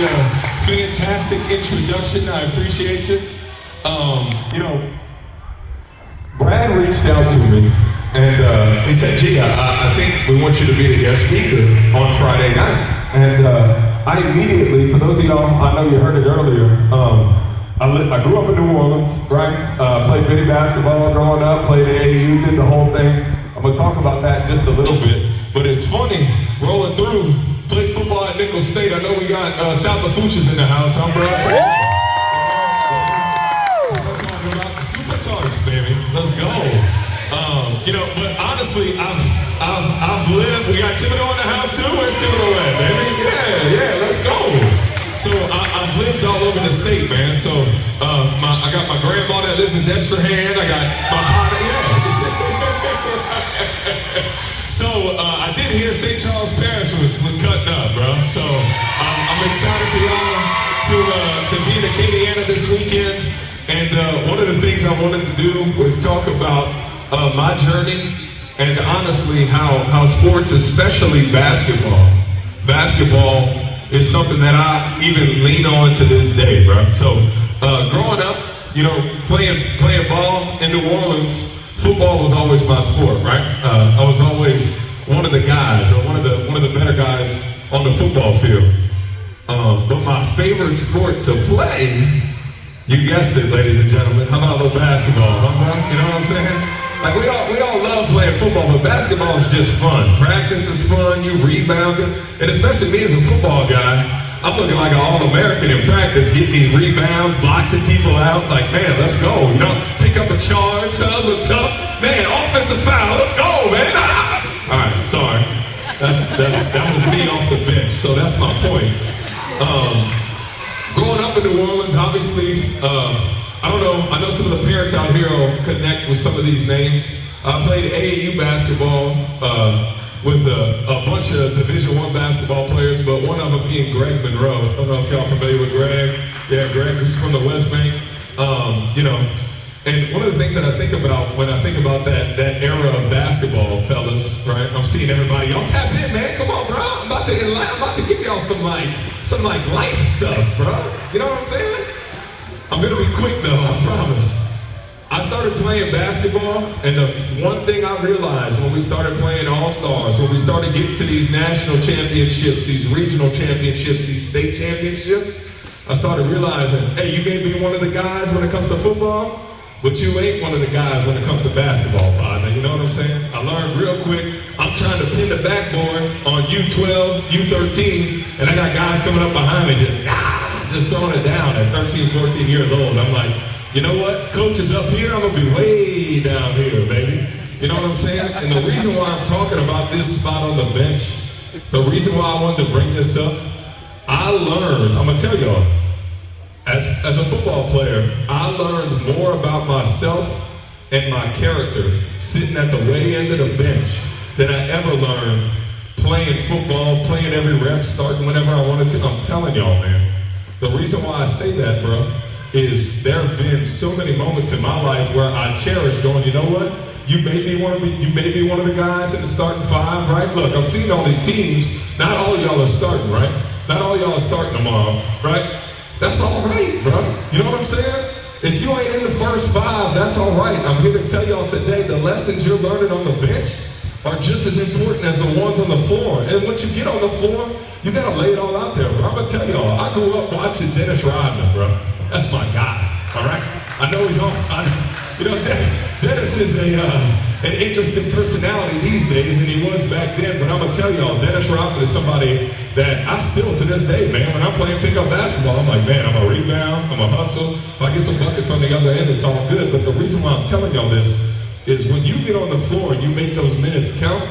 the fantastic introduction. I appreciate you. Brad reached out to me and he said, "Gee, I think we want you to be the guest speaker on Friday night." And I immediately, for those of y'all, I know you heard it earlier, I grew up in New Orleans, right? Played biddy basketball growing up, played AAU, did the whole thing. I'm gonna talk about that just a little bit. But it's funny, rolling through, played football at Nicholls State. I know we got South Lafourches in the house, huh, bro? That's what I'm talking about. Super Tarps, baby. Let's go. But honestly, I've lived. We got Thibodeau in the house too. Where's Thibodeau at, baby? Yeah, let's go. So I've lived all over the state, man. So I got my grandma that lives in Destrehan. I got my partner, So I did hear St. Charles Parish was cutting up, bro. So I'm excited for y'all to be in Acadiana this weekend. And one of the things I wanted to do was talk about my journey and honestly how sports, especially basketball is something that I even lean on to this day, bro. So growing up, playing ball in New Orleans, football was always my sport, right? I was always one of the guys, or one of the better guys on the football field. But my favorite sport to play, you guessed it, ladies and gentlemen, how about a little basketball, huh, bro? You know what I'm saying? Like we all love playing football, but basketball is just fun. Practice is fun, you rebounding, and especially me as a football guy, I'm looking like an All-American in practice, getting these rebounds, boxing people out. Like, man, let's go. Pick up a charge, look tough. Man, offensive foul, let's go, man. All right, sorry. That was me off the bench, so that's my point. Growing up in New Orleans, obviously, I don't know, I know some of the parents out here will connect with some of these names. I played AAU basketball with a bunch of Division I basketball players, but one of them being Greg Monroe. I don't know if y'all familiar with Greg. Yeah, Greg is from the West Bank. And one of the things that I think about when I think about that era of basketball, fellas, right? I'm seeing everybody, y'all tap in, man. Come on, bro. I'm about to give y'all some life stuff, bro. You know what I'm saying? I'm gonna be quick though, I promise. I started playing basketball, and the one thing I realized when we started playing All-Stars, when we started getting to these national championships, these regional championships, these state championships, I started realizing, hey, you may be one of the guys when it comes to football, but you ain't one of the guys when it comes to basketball, partner. You know what I'm saying? I learned real quick, I'm trying to pin the backboard on U12, U13, and I got guys coming up behind me just throwing it down at 13, 14 years old. I'm like, you know what? Coach is up here, I'm gonna be way down here, baby. You know what I'm saying? And the reason why I'm talking about this spot on the bench, the reason why I wanted to bring this up, I learned, I'm gonna tell y'all, as a football player, I learned more about myself and my character sitting at the way end of the bench than I ever learned playing football, playing every rep, starting whenever I wanted to. I'm telling y'all, man. The reason why I say that, bro, is there have been so many moments in my life where I cherish going, you know what? You may be one of the guys in the starting five, right? Look, I'm seeing all these teams. Not all of y'all are starting, right? Not all of y'all are starting tomorrow, right? That's all right, bro. You know what I'm saying? If you ain't in the first five, that's all right. I'm here to tell y'all today the lessons you're learning on the bench are just as important as the ones on the floor. And once you get on the floor, you gotta lay it all out there, bro. I'm gonna tell y'all, I grew up watching Dennis Rodman, bro. That's my guy, all right? I know he's on, Dennis is an interesting personality these days, and he was back then, but I'm gonna tell y'all, Dennis Rodman is somebody that I still, to this day, man, when I'm playing pickup basketball, I'm like, man, I'm gonna rebound, I'm gonna hustle. If I get some buckets on the other end, it's all good. But the reason why I'm telling y'all this is when you get on the floor and you make those minutes count,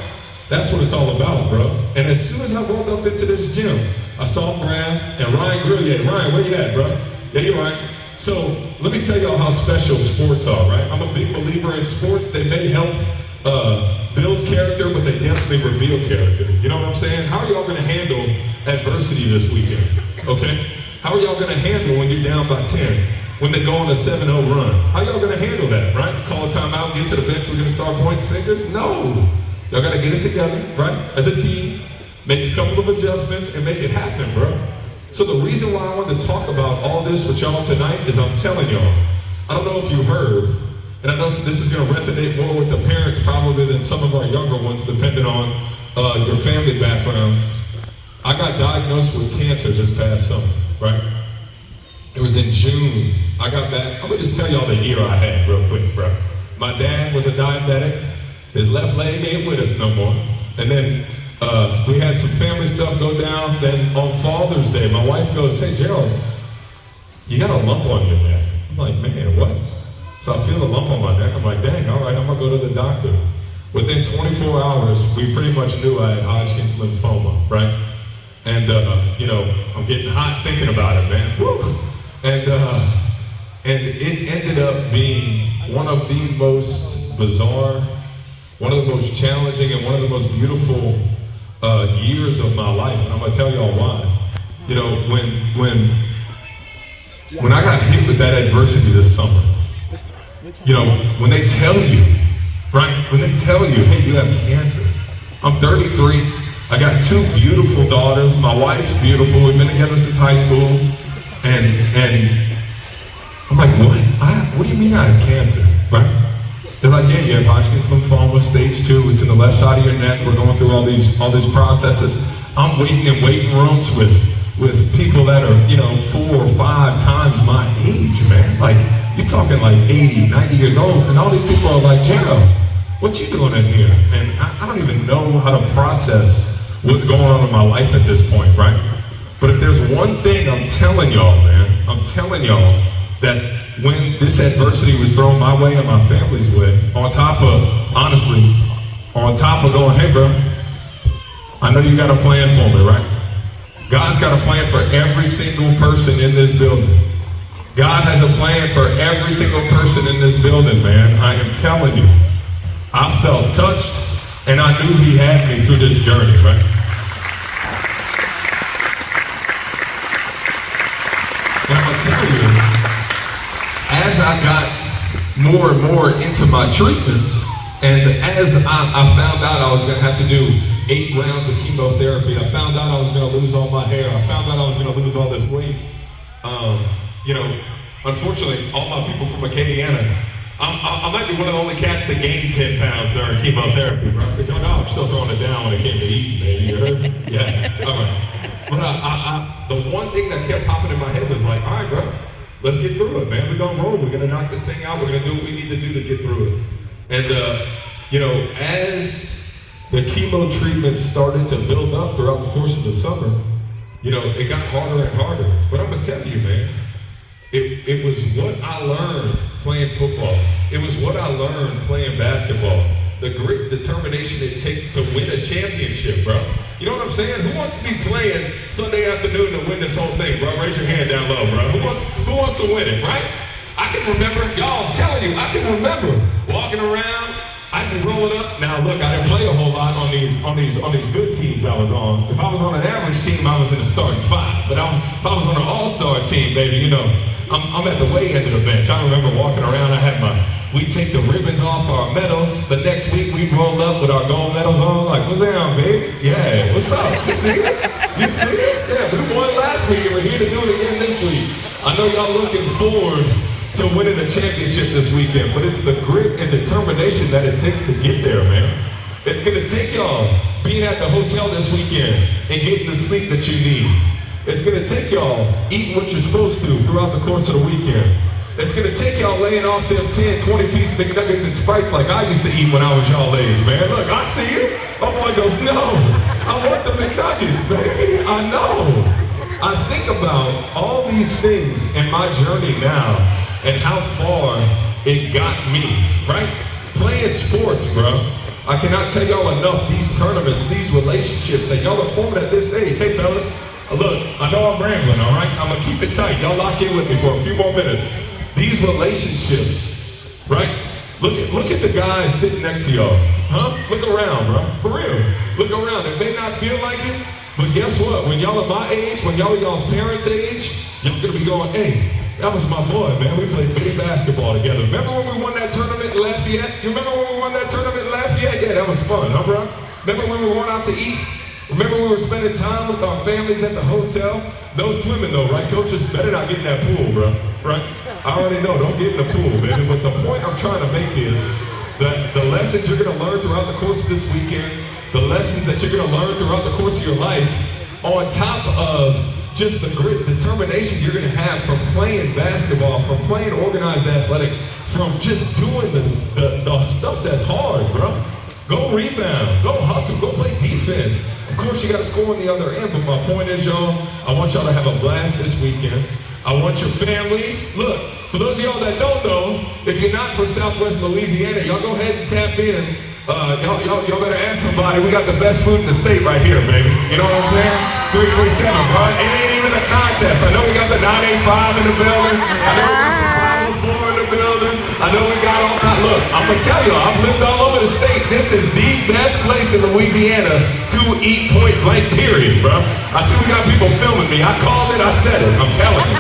that's what it's all about, bro. And as soon as I rolled up into this gym, I saw Brad and Ryan Grillier. Ryan, where you at, bro? Yeah, you're right. So let me tell y'all how special sports are, right? I'm a big believer in sports. They may help build character, but they definitely reveal character. You know what I'm saying? How are y'all gonna handle adversity this weekend, okay? How are y'all gonna handle when you're down by 10? When they go on a 7-0 run? How y'all gonna handle that, right? Call a timeout, get to the bench, we're gonna start pointing fingers? No. Y'all gotta get it together, right? As a team, make a couple of adjustments and make it happen, bro. So the reason why I wanted to talk about all this with y'all tonight is I'm telling y'all, I don't know if you heard, and I know this is going to resonate more with the parents probably than some of our younger ones, depending on your family backgrounds. I got diagnosed with cancer this past summer, right? It was in June. I got back. I'm going to just tell y'all the year I had real quick, bro. My dad was a diabetic. His left leg ain't with us no more. And then we had some family stuff go down. Then on Father's Day, my wife goes, "Hey, Gerald, you got a lump on your neck." I'm like, "Man, what?" So I feel a lump on my neck. I'm like, "Dang, all right, I'm going to go to the doctor." Within 24 hours, we pretty much knew I had Hodgkin's lymphoma, right? And, I'm getting hot thinking about it, man. Woo! And it ended up being one of the most bizarre, one of the most challenging, and one of the most beautiful years of my life. And I'm gonna tell y'all why. You know, when I got hit with that adversity this summer, you know, when they tell you, right? When they tell you, "Hey, you have cancer." I'm 33. I got 2 beautiful daughters. My wife's beautiful. We've been together since high school. And I'm like, what do you mean I have cancer, right? They're like, "Yeah, you have Hodgkin's lymphoma, stage 2. It's in the left side of your neck. We're going through all these processes." I'm waiting in waiting rooms with people that are, 4 or 5 times my age, man. Like, you're talking like 80, 90 years old. And all these people are like, "Gerald, what you doing in here?" And I don't even know how to process what's going on in my life at this point, right? But if there's one thing I'm telling y'all, man, I'm telling y'all that when this adversity was thrown my way and my family's way, on top of going, "Hey, bro, I know you got a plan for me, right?" God's got a plan for every single person in this building. God has a plan for every single person in this building, man. I am telling you. I felt touched, and I knew He had me through this journey, right? And I'm gonna tell you, as I got more and more into my treatments, and as I found out I was gonna have to do 8 rounds of chemotherapy, I found out I was gonna lose all my hair, I found out I was gonna lose all this weight. Unfortunately, all my people from Acadiana, I might be one of the only cats that gained 10 pounds during chemotherapy, bro. Because y'all know I'm still throwing it down when it came to eating, baby. You heard me? Yeah, all right. But the one thing that kept popping in my head was like, "All right, bro, let's get through it, man. We're gonna roll. We're gonna knock this thing out. We're gonna do what we need to do to get through it." And, as the chemo treatment started to build up throughout the course of the summer, it got harder and harder. But I'm gonna tell you, man, it was what I learned playing football. It was what I learned playing basketball. The grit, determination it takes to win a championship, bro. You know what I'm saying? Who wants to be playing Sunday afternoon to win this whole thing, bro? Raise your hand down low, bro. Who wants to win it, right? I can remember, y'all, I'm telling you, I can remember walking around. I'd be rolling up. Now look, I didn't play a whole lot on these good teams I was on. If I was on an average team, I was in the starting 5. But if I was on an all-star team, baby, I'm at the way end of the bench. I remember walking around. We'd take the ribbons off our medals. The next week we'd roll up with our gold medals on. Like, "What's down, baby? Yeah, what's up? You see it? You see this? Yeah, we won last week and we're here to do it again this week." I know y'all looking forward to winning a championship this weekend, but it's the grit and determination that it takes to get there, man. It's gonna take y'all being at the hotel this weekend and getting the sleep that you need. It's gonna take y'all eating what you're supposed to throughout the course of the weekend. It's gonna take y'all laying off them 10, 20-piece McNuggets and Sprites like I used to eat when I was y'all age, man. Look, I see you. My boy goes, "No, I want the McNuggets, baby. I know." I think about all these things in my journey now and how far it got me, right? Playing sports, bro. I cannot tell y'all enough, these tournaments, these relationships that y'all are forming at this age. Hey, fellas, look, I know I'm rambling, all right? I'm gonna keep it tight. Y'all lock in with me for a few more minutes. These relationships, right? Look at the guys sitting next to y'all. Huh? Look around, bro. For real. Look around. It may not feel like it, but guess what? When y'all are my age, when y'all are y'all's parents' age, y'all gonna be going, "Hey, that was my boy, man. We played big basketball together. Remember when we won that tournament in Lafayette? You remember when we won that tournament in Lafayette? Yeah, that was fun, huh, bro? Remember when we went out to eat? Remember we were spending time with our families at the hotel? No swimming though, right? Coaches better not get in that pool, bro. Right? I already know, don't get in the pool, baby. But the point I'm trying to make is that the lessons you're gonna learn throughout the course of this weekend, the lessons that you're gonna learn throughout the course of your life, on top of just the grit, determination you're gonna have from playing basketball, from playing organized athletics, from just doing the stuff that's hard, bro. Go rebound, go hustle, go play defense. Of course you gotta score on the other end, but my point is, y'all, I want y'all to have a blast this weekend. I want your families, look, for those of y'all that don't know, if you're not from Southwest Louisiana, y'all go ahead and tap in. Y'all better ask somebody. We got the best food in the state right here, baby. You know what I'm saying? 337, bro. It ain't even a contest. I know we got the 985 in the building. I know we got some 504 in the building. I know we got all kinds. Look, I'm gonna tell you, I've lived all over the state. This is the best place in Louisiana to eat point blank, period, bro. I see we got people filming me. I called it, I said it. I'm telling you.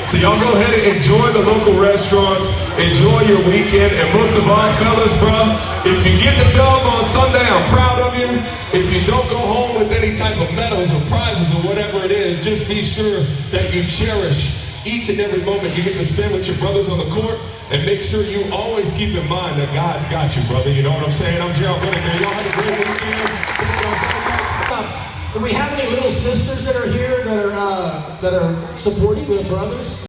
So y'all go ahead and enjoy the local restaurants, enjoy your weekend, and most of all, fellas, bro, if you get the dub on Sunday, I'm proud of you. If you don't go home with any type of medals or prizes or whatever it is, just be sure that you cherish each and every moment you get to spend with your brothers on the court, and make sure you always keep in mind that God's got you, brother. You know what I'm saying? I'm Gerald Bennett, man. Y'all have a great weekend. Thank y'all so much. Do we have any little sisters that are here that are supporting their brothers?